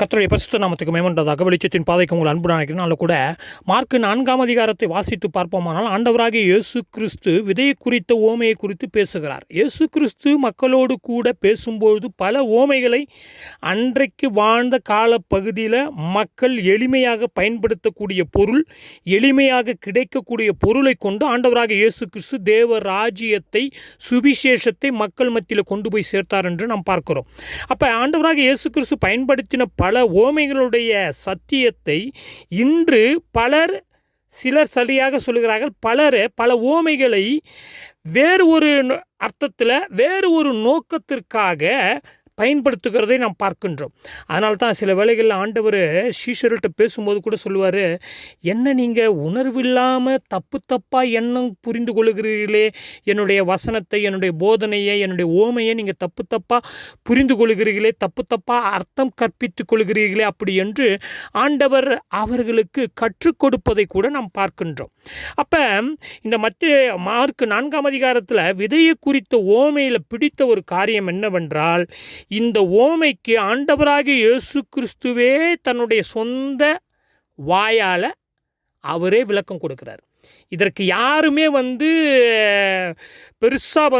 கர்த்தருடைய பரிசுத்த நாமத்துக்கு மேம்பட்டதாக வெளிச்சத்தின் பாதைக்கு உங்கள் அன்பு நினைக்கிறேன். கூட மார்க்கு 4ஆம் அதிகாரத்தை வாசித்து பார்ப்போமானால், ஆண்டவராகிய இயேசு கிறிஸ்து விதையை குறித்த ஓமையை குறித்து பேசுகிறார். இயேசு கிறிஸ்து மக்களோடு கூட பேசும்போது பல ஓமைகளை அன்றைக்கு வாழ்ந்த காலப்பகுதியில் மக்கள் எளிமையாக பயன்படுத்தக்கூடிய பொருள், எளிமையாக கிடைக்கக்கூடிய பொருளை கொண்டு ஆண்டவராகிய இயேசு கிறிஸ்து தேவ ராஜ்யத்தை, சுவிசேஷத்தை மக்கள் மத்தியில் கொண்டு போய் சேர்த்தார் என்று நாம் பார்க்கிறோம். அப்போ ஆண்டவராகிய இயேசு கிறிஸ்து பயன்படுத்தின பல ஓமைகளுடைய சத்தியத்தை இன்று சிலர் சரியாக சொல்லுகிறார்கள். பல ஓமைகளை வேறு ஒரு அர்த்தத்தில், வேறு ஒரு நோக்கத்திற்காக பயன்படுத்துகிறதை நாம் பார்க்கின்றோம். அதனால தான் சில வேளைகளில் ஆண்டவர் சீஷர்கிட்ட பேசும்போது கூட சொல்லுவார், என்ன நீங்கள் உணர்வில்லாமல் தப்பாக எண்ணம் புரிந்து கொள்கிறீர்களே, என்னுடைய வசனத்தை, என்னுடைய போதனையை, என்னுடைய ஓமையை நீங்கள் தப்பாக புரிந்து கொள்கிறீர்களே, தப்பாக அர்த்தம் கற்பித்து கொள்கிறீர்களே அப்படி என்று ஆண்டவர் அவர்களுக்கு கற்றுக் கொடுப்பதை கூட நாம் பார்க்கின்றோம். அப்போ இந்த மார்க்கு 4ஆம் அதிகாரத்தில் விதையை குறித்த ஓமையில் பிடித்த ஒரு காரியம் என்னவென்றால், இந்த ஓமைக்கு ஆண்டவராகிய இயேசு கிறிஸ்துவே தன்னுடைய சொந்த வாயால் அவரே விளக்கம் கொடுக்கிறார். இதற்கு யாருமே பெருசாக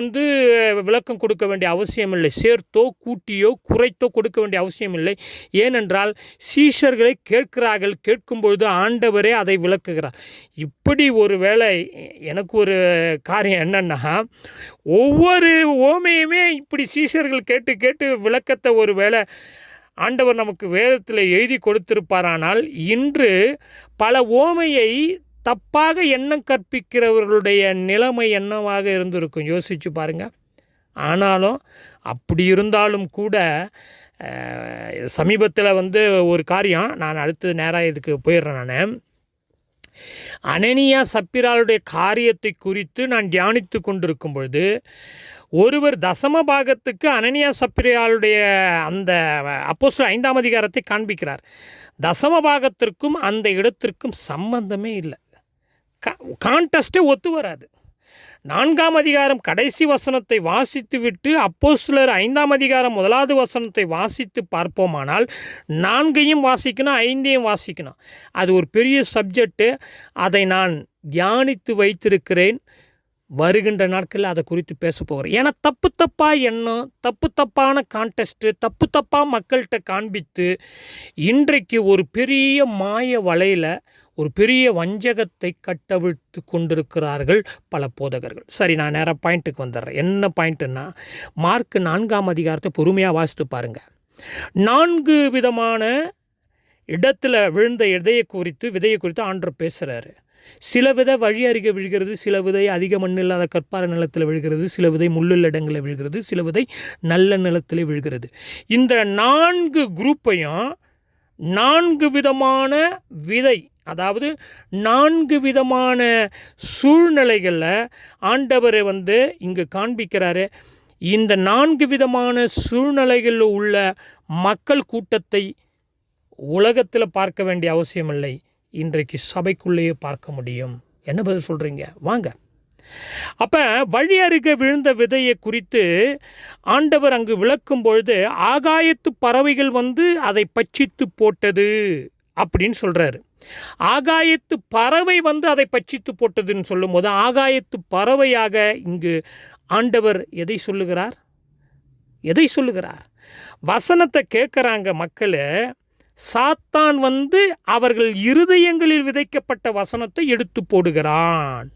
விளக்கம் கொடுக்க வேண்டிய அவசியம் இல்லை. சேர்த்தோ கூட்டியோ குறைத்தோ கொடுக்க வேண்டிய அவசியம் இல்லை. ஏனென்றால் சீஷர்களை கேட்கிறார்கள். கேட்கும்பொழுது ஆண்டவரே அதை விளக்குகிறார். இப்படி ஒரு வேளை எனக்கு ஒரு காரியம் என்னென்னா, ஒவ்வொரு ஓமையுமே இப்படி சீஷர்கள் கேட்டு கேட்டு விளக்கத்தை ஒரு வேளை ஆண்டவர் நமக்கு வேதத்தில் எழுதி கொடுத்திருப்பாரானால், இன்று பல ஓமையை தப்பாக எண்ணம் கற்பிக்கிறவர்களுடைய நிலைமை என்னவாக இருந்திருக்கும் யோசித்து பாருங்கள். ஆனாலும் அப்படி இருந்தாலும் கூட சமீபத்தில் ஒரு காரியம், நான் அடுத்து நேராக இதுக்கு போயிடுறேன். நான் அனனியா சப்பிராளுடைய காரியத்தை குறித்து நான் தியானித்து கொண்டிருக்கும் பொழுது, ஒருவர் தசம பாகத்துக்கு அனனியா சப்பிராளுடைய அந்த அப்போஸ்தலர் 5ஆம் அதிகாரத்தை காண்பிக்கிறார். தசம பாகத்திற்கும் அந்த இடத்திற்கும் சம்பந்தமே இல்லை. கான்டெஸ்ட்டே ஒத்து வராது. 4ஆம் அதிகாரம் கடைசி வசனத்தை வாசித்து விட்டு அப்போஸ்தலர் 5ஆம் அதிகாரம் 1வது வசனத்தை வாசித்து பார்ப்போமானால், 4ஐயும் வாசிக்கணும், 5ஐயும் வாசிக்கணும். அது ஒரு பெரிய சப்ஜெக்டு. அதை நான் தியானித்து வைத்திருக்கிறேன். வருகின்ற நாட்களில் அதை குறித்து பேச போகிறேன். ஏன்னா தப்பாக எண்ணம், தப்பான கான்டெஸ்ட்டு, தப்பாக மக்கள்கிட்ட காண்பித்து இன்றைக்கு ஒரு பெரிய மாய வலையில் ஒரு பெரிய வஞ்சகத்தை கட்டவிழ்த்து கொண்டிருக்கிறார்கள் பல போதகர்கள். சரி, நான் நேராக பாயிண்ட்டுக்கு வந்துடுறேன். என்ன பாயிண்ட்டுன்னா, மார்க்கு 4ஆம் அதிகாரத்தை பொறுமையாக வாசித்து பாருங்கள். 4 விதமான இடத்துல விழுந்த விதையை குறித்து ஆண்டவர் பேசுகிறாரு. சில விதை வழி அருகே விழுகிறது, சில விதை அதிக மண் இல்லாத கற்பார நிலத்தில் விழுகிறது, சில விதை முள்ளுள்ள இடங்களில் விழுகிறது, சில விதை நல்ல நிலத்தில் விழுகிறது. இந்த 4 குரூப்பையும் 4 விதமான விதை, அதாவது 4 விதமான சூழ்நிலைகளில் ஆண்டவர் இங்கு காண்பிக்கிறாரு. இந்த 4 விதமான சூழ்நிலைகளில் உள்ள மக்கள் கூட்டத்தை உலகத்தில் பார்க்க வேண்டிய அவசியமில்லை, இன்றைக்கு சபைக்குள்ளேயே பார்க்க முடியும். என்ன பதில் சொல்கிறீங்க? வாங்க. அப்போ வழி அருகே விழுந்த விதையை குறித்து ஆண்டவர் அங்கு விளக்கும் பொழுது, ஆகாயத்து பறவைகள் அதை பட்சித்து போட்டது அப்படின்னு சொல்கிறாரு. ஆகாயத்து பறவை அதை பட்சித்து போட்டதுன்னு சொல்லும்போது, ஆகாயத்து பறவையாக இங்கு ஆண்டவர் எதை சொல்லுகிறார்? வசனத்தை கேட்குறாங்க மக்கள். சாத்தான் அவர்கள் இருதயங்களில் விதைக்கப்பட்ட வசனத்தை எடுத்து போடுகிறான்.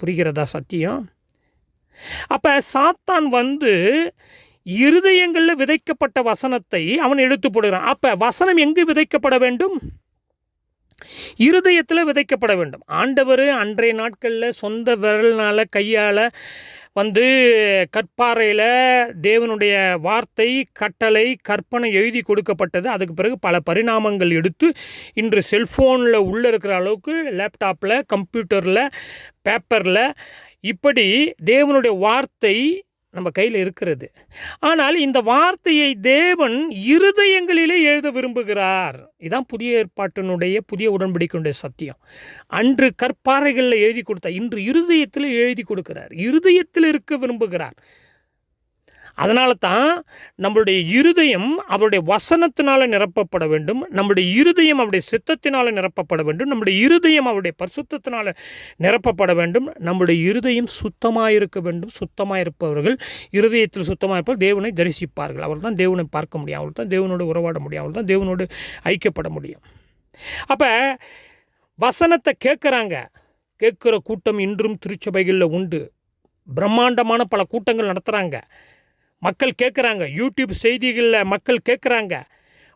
புரிகிறதா சத்தியம்? அப்போ சாத்தான் இருதயங்களில் விதைக்கப்பட்ட வசனத்தை அவன் எடுத்து போடுகிறான். அப்போ வசனம் எங்கு விதைக்கப்பட வேண்டும்? இருதயத்தில் விதைக்கப்பட வேண்டும். ஆண்டவர் அன்றைய நாட்களில் சொந்த விரல்னால், கையால் கற்பாறையில் தேவனுடைய வார்த்தை, கட்டளை, கற்பனை எழுதி கொடுக்கப்பட்டது. அதுக்கு பிறகு பல பரிணாமங்கள் எடுத்து இன்று செல்ஃபோனில் உள்ளே இருக்கிற அளவுக்கு லேப்டாப்பில், கம்ப்யூட்டரில், பேப்பரில் இப்படி தேவனுடைய வார்த்தை நம்ம கையில் இருக்கிறது. ஆனால் இந்த வார்த்தையை தேவன் இருதயங்களிலே எழுத விரும்புகிறார். இதுதான் புதிய ஏற்பாட்டினுடைய, புதிய உடன்படிக்கையுடைய சத்தியம். அன்று கற்பாறைகளில் எழுதி கொடுத்தார், இன்று இருதயத்தில் எழுதி கொடுக்கிறார். இருதயத்தில் இருக்க விரும்புகிறார். அதனால தான் நம்மளுடைய இருதயம் அவருடைய வசனத்தினால நிரப்பப்பட வேண்டும், நம்முடைய இருதயம் அவருடைய சித்தத்தினால நிரப்பப்பட வேண்டும், நம்முடைய இருதயம் அவருடைய பரிசுத்தத்தினால நிரப்பப்பட வேண்டும், நம்முடைய இருதயம் சுத்தமாக இருக்க வேண்டும். சுத்தமாக இருப்பவர்கள், இருதயத்தில் சுத்தமாக இருப்பவர்கள் தேவனை தரிசிப்பார்கள். அவர் தான் தேவனை பார்க்க முடியும், அவர் தான் தேவனோடு உறவாட முடியும், அவர் தான் தேவனோடு ஐக்கியப்பட முடியும். அப்போ வசனத்தை கேட்குறாங்க. கேட்குற கூட்டம் இன்றும் திருச்சபைகளில் உண்டு. பிரம்மாண்டமான பல கூட்டங்கள் நடத்துகிறாங்க. மக்கள் கேட்குறாங்க. யூடியூப் செய்திகளில் மக்கள் கேட்குறாங்க.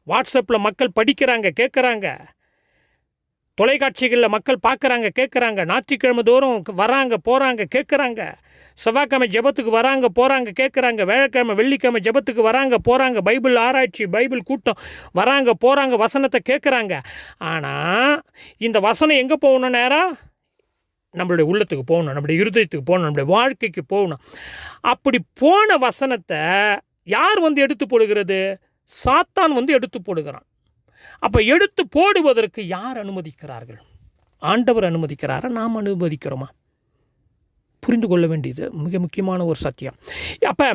வாட்ஸ்அப்பில் மக்கள் படிக்கிறாங்க, கேட்குறாங்க. தொலைக்காட்சிகளில் மக்கள் பார்க்குறாங்க, கேட்குறாங்க. ஞாயிற்றுக்கிழமை தோறும் வராங்க, போகிறாங்க, கேட்குறாங்க. செவ்வாய்க்கிழமை ஜெபத்துக்கு வராங்க, போகிறாங்க, கேட்குறாங்க. வியாழக்கிழமை வெள்ளிக்கிழமை ஜெபத்துக்கு வராங்க, போகிறாங்க. பைபிள் ஆராய்ச்சி, பைபிள் கூட்டம் வராங்க, போகிறாங்க, வசனத்தை கேட்குறாங்க. ஆனால் இந்த வசனம் எங்கே போகணும்? நேராக நம்மளுடைய உள்ளத்துக்கு போகணும், நம்மளுடைய இருதயத்துக்கு போகணும், நம்மளுடைய வாழ்க்கைக்கு போகணும். அப்படி போன வசனத்தை யார் எடுத்து போடுகிறது? சாத்தான் எடுத்து போடுகிறான். அப்போ எடுத்து போடுவதற்கு யார் அனுமதிக்கிறார்கள்? ஆண்டவர் அனுமதிக்கிறாரா, நாம் அனுமதிக்கிறோமா? புரிந்து கொள்ள வேண்டியது மிக முக்கியமான ஒரு சத்தியம். அப்போ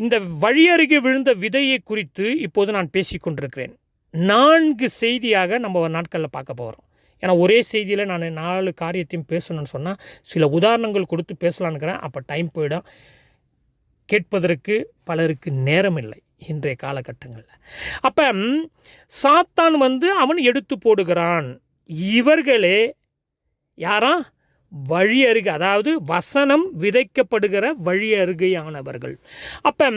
இந்த வழியருகே விழுந்த விதையை குறித்து இப்போது நான் பேசிக்கொண்டிருக்கிறேன். 4 செய்தியாக நம்ம நாட்களில் பார்க்க போகிறோம். ஏன்னா ஒரே செய்தியில் நான் 4 காரியத்தையும் பேசணும்னு சொன்னால் சில உதாரணங்கள் கொடுத்து பேசலான்னுக்கிறேன். அப்போ டைம் போயிடும். கேட்பதற்கு பலருக்கு நேரம் இல்லை இன்றைய காலகட்டங்களில். அப்போ சாத்தான் அவன் எடுத்து போடுகிறான். இவர்களே யாரா? வழி அருகே, அதாவது வசனம் விதைக்கப்படுகிற வழி அருகையானவர்கள். அப்போ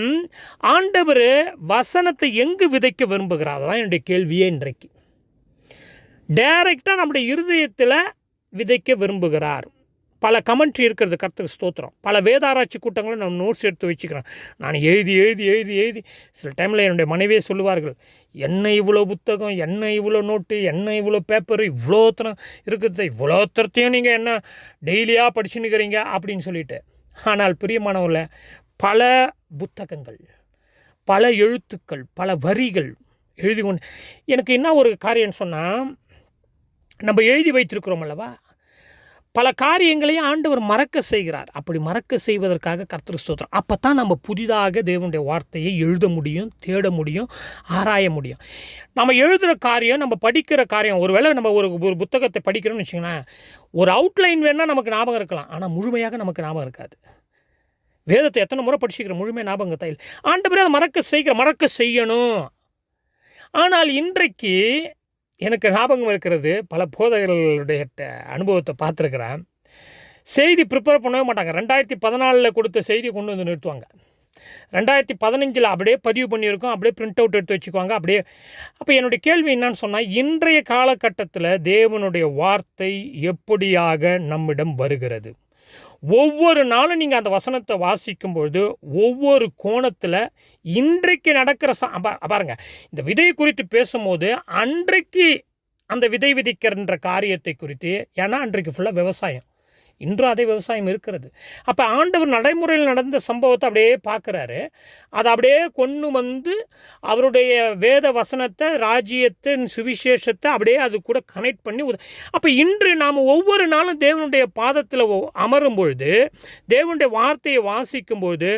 ஆண்டவர் வசனத்தை எங்கு விதைக்க விரும்புகிறார்? அதான் என்னுடைய கேள்வியே இன்றைக்கு. டைரெக்டாக நம்முடைய இருதயத்தில் விதைக்க விரும்புகிறார். பல கமெண்ட்ரி இருக்கிறது, கர்த்தருக்கு ஸ்தோத்திரம். பல வேதாராய்ச்சி கூட்டங்களும் நான் நோட்ஸ் எடுத்து வச்சுக்கிறேன். நான் எழுதி சில டைமில் என்னுடைய மனைவியே சொல்லுவார்கள், என்ன இவ்வளோ புத்தகம், என்ன இவ்வளோ நோட்டு, என்ன இவ்வளோ பேப்பர், இவ்வளோத்தனம் இருக்குது, இவ்வளோத்தரத்தையும் நீங்கள் என்ன டெய்லியாக படிச்சுன்னுக்கிறீங்க அப்படின்னு சொல்லிட்டு. ஆனால் பிரியமானவர்கள, பல புத்தகங்கள், பல எழுத்துக்கள், பல வரிகள் எழுதி கொண்டு, எனக்கு என்ன ஒரு காரியம்னு சொன்னால், நம்ம எழுதி வைத்திருக்கிறோம் அல்லவா, பல காரியங்களையும் ஆண்டவர் மறக்க செய்கிறார். அப்படி மறக்க செய்வதற்காக கர்த்தருக்கு ஸ்தோத்திரம். அப்போ தான் நம்ம புதிதாக தேவனுடைய வார்த்தையை எழுத முடியும், தேட முடியும், ஆராய முடியும். நம்ம எழுதுகிற காரியம், நம்ம படிக்கிற காரியம், ஒருவேளை நம்ம ஒரு புத்தகத்தை படிக்கிறோம்னு வச்சுங்களேன், ஒரு அவுட்லைன் வேணால் நமக்கு ஞாபகம் இருக்கலாம், ஆனால் முழுமையாக நமக்கு ஞாபகம் இருக்காது. வேதத்தை எத்தனை முறை படிச்சுக்கிற முழுமையாக ஞாபகம் தையில். ஆண்டவரே அதை மறக்க செய்யணும். ஆனால் இன்றைக்கு எனக்கு ஞாபகம் இருக்கிறது, பல போதகர்களுடைய அனுபவத்தை பார்த்துருக்குறேன். செய்தி ப்ரிப்பேர் பண்ணவே மாட்டாங்க. 2014 கொடுத்த செய்தியை கொண்டு நிறுத்துவாங்க. 2015 அப்படியே பதிவு பண்ணியிருக்கோம், அப்படியே பிரிண்ட் அவுட் எடுத்து வச்சுக்குவாங்க, அப்படியே. அப்போ என்னுடைய கேள்வி என்னன்னு சொன்னால், இன்றைய காலகட்டத்தில் தேவனுடைய வார்த்தை எப்படியாக நம்மிடம் வருகிறது? ஒவ்வொரு நாளும் நீங்கள் அந்த வசனத்தை வாசிக்கும்பொழுது ஒவ்வொரு கோணத்தில் இன்றைக்கு நடக்கிற பாருங்கள், இந்த விதை குறித்து பேசும்போது அன்றைக்கு அந்த விதை விதைக்கின்ற காரியத்தை குறித்து, ஏன்னா அன்றைக்கு ஃபுல்லாக விவசாயம், இன்றும் அதே விவசாயம் இருக்கிறது. அப்போ ஆண்டவர் நடைமுறையில் நடந்த சம்பவத்தை அப்படியே பார்க்குறாரு. அதை அப்படியே கொண்டு அவருடைய வேத வசனத்தை, ராஜ்யத்தின் சுவிசேஷத்தை அப்படியே அது கூட கனெக்ட் பண்ணி அப்போ இன்று நாம் ஒவ்வொரு நாளும் தேவனுடைய பாதத்தில் அமரும் பொழுது, தேவனுடைய வார்த்தையை வாசிக்கும்போது,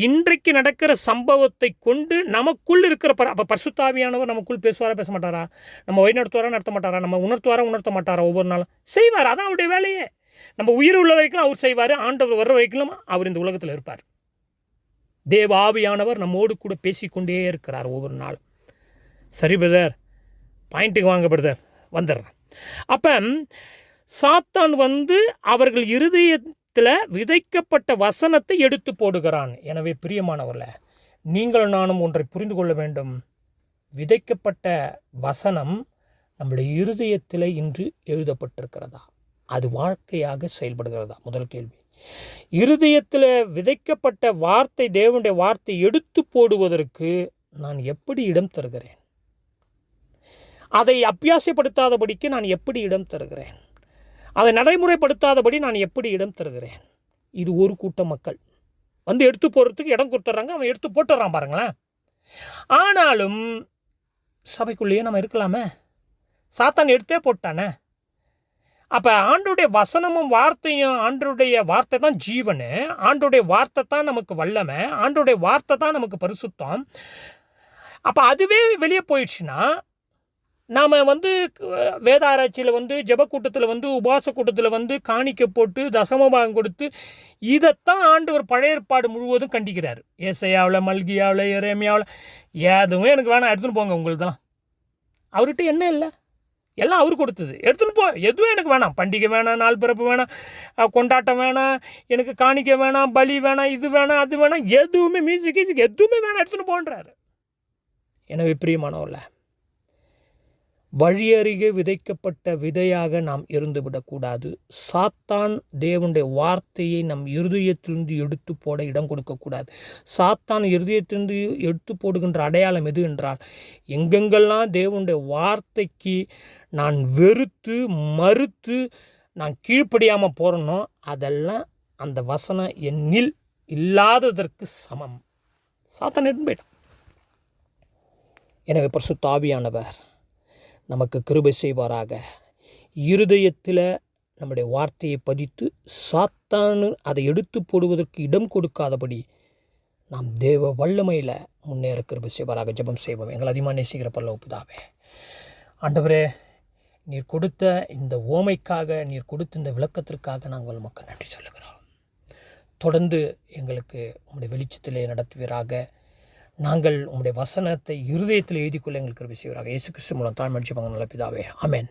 இன்றைக்கு நடக்கிற சம்பவத்தை கொண்டு நமக்குள் இருக்கிற அப்போ பரிசுத்தாவியானவர் நமக்குள் பேசுவாரா, பேச மாட்டாரா? நம்ம வழிநடத்துவாரா, நடத்த மாட்டாரா? நம்ம உணர்த்துவாரா, உணர்த்த மாட்டாரா? ஒவ்வொரு நாளும் செய்வார். அதான் அவருடைய வேலையே. நம்ம உயிர் உள்ள வரைக்கும் அவர் செய்வார். ஆண்டவர் வர்ற வரைக்கும் அவர் இந்த உலகத்தில் இருப்பார். தேவ ஆவியானவர் நம்மோடு கூட பேசிக்கொண்டே இருக்கிறார் ஒவ்வொரு நாளும். சரி பிரதர், பாயிண்ட்டுக்கு வாங்க பிரதர், வந்துடுறேன். அப்போ சாத்தான் அவர்கள் இருதயத்தில் விதைக்கப்பட்ட வசனத்தை எடுத்து போடுகிறான். எனவே பிரியமானவர்களே, நீங்களும் நானும் ஒன்றை புரிந்து கொள்ள வேண்டும். விதைக்கப்பட்ட வசனம் நம்முடைய இருதயத்தில் இன்று எழுதப்பட்டிருக்கிறதா? அது வாழ்க்கையாக செயல்படுகிறதா? முதல் கேள்வி. இருதயத்தில் விதைக்கப்பட்ட வார்த்தை, தேவனுடைய வார்த்தை எடுத்து போடுவதற்கு நான் எப்படி இடம் தருகிறேன்? அதை அபியாசப்படுத்தாதபடிக்கு நான் எப்படி இடம் தருகிறேன்? அதை நடைமுறைப்படுத்தாதபடி நான் எப்படி இடம் தருகிறேன்? இது ஒரு கூட்ட மக்கள் எடுத்து போடுறதுக்கு இடம் கொடுத்துட்றாங்க, அவன் எடுத்து போட்டுறான் பாருங்களேன். ஆனாலும் சபைக்குள்ளேயே நம்ம இருக்கலாமே. சாத்தான் எடுத்தே போட்டானே. அப்போ ஆண்டோடைய வசனமும் வார்த்தையும், ஆண்டோடைய வார்த்தை தான் ஜீவனு, ஆண்டோடைய வார்த்தை தான் நமக்கு வல்லமை, ஆண்டோடைய வார்த்தை தான் நமக்கு பரிசுத்தம். அப்போ அதுவே வெளியே போயிடுச்சுன்னா, நாம் வேத ஆராய்ச்சியில் ஜெபக்கூட்டத்தில் உபவாச கூட்டத்தில் காணிக்கை போட்டு தசமபாகம் கொடுத்து இதைத்தான் ஆண்டவர் பழைய ஏற்பாடு முழுவதும் கண்டிக்கிறார். ஏசாயாவில், மல்கியாவில், எரேமியாவில் எதுவும் எனக்கு வேணாம், எடுத்துன்னு போங்க உங்களுதெல்லாம். அவர்கிட்ட என்ன இல்லை, எல்லாம் அவர் கொடுத்தது, எடுத்துன்னு போ. எதுவும் எனக்கு வேணாம், பண்டிகை வேணாம், நாள் பிறப்பு வேணாம், கொண்டாட்டம் வேணாம், எனக்கு காணிக்கை வேணாம், பலி வேணாம், இது வேணாம், அது வேணாம், எதுவுமே மியூசிக் எதுவுமே வேணாம், எடுத்துன்னு போன்றாரு. எனவே பிரியமானவர்களே, வழியருகே விதைக்கப்பட்ட விதையாக நாம் இருந்துவிடக்கூடாது. சாத்தான் தேவனுடைய வார்த்தையை நம் இருதயத்திலிருந்து எடுத்து போட இடம் கொடுக்கக்கூடாது. சாத்தான் இருதயத்திலிருந்து எடுத்து போடுகின்ற அடையாளம் எது என்றால், எங்கெங்கெல்லாம் தேவனுடைய வார்த்தைக்கு நான் வெறுத்து மறுத்து நான் கீழ்ப்படியாமல் போகிறேனோ அதெல்லாம் அந்த வசனம் என்னில் இல்லாததற்கு சமம். சாத்தான் எடுத்து போயிட்டான். எனவே பரிசுத்த ஆவியானவர் நமக்கு கிருபை செய்வாராக. இருதயத்தில் நம்முடைய வார்த்தையை பதித்து சாத்தான் அதை எடுத்து போடுவதற்கு இடம் கொடுக்காதபடி நாம் தேவ வல்லமையில் முன்னேற கிருபை செய்வாராக. ஜெபம் செய்வோம். எங்களை அதிகமாக நேசிக்கிற பரலோக பிதாவே, ஆண்டவரே, நீர் கொடுத்த இந்த ஓமைக்காக, நீர் கொடுத்த இந்த விளக்கத்திற்காக நாங்கள் உமக்கு நன்றி சொல்லுகிறோம். தொடர்ந்து எங்களுக்கு உம்முடைய வெளிச்சத்திலே நடத்துவீராக. நாங்கள் உம்முடைய வசனத்தை இருதயத்தில் எழுதிக்கொள்ள எங்களுக்கு கிருபை செய்வீராக. இயேசு கிறிஸ்து மூலம் தாழ்மை ஜெபங்கள் நல்ல பிதாவே, ஆமென்.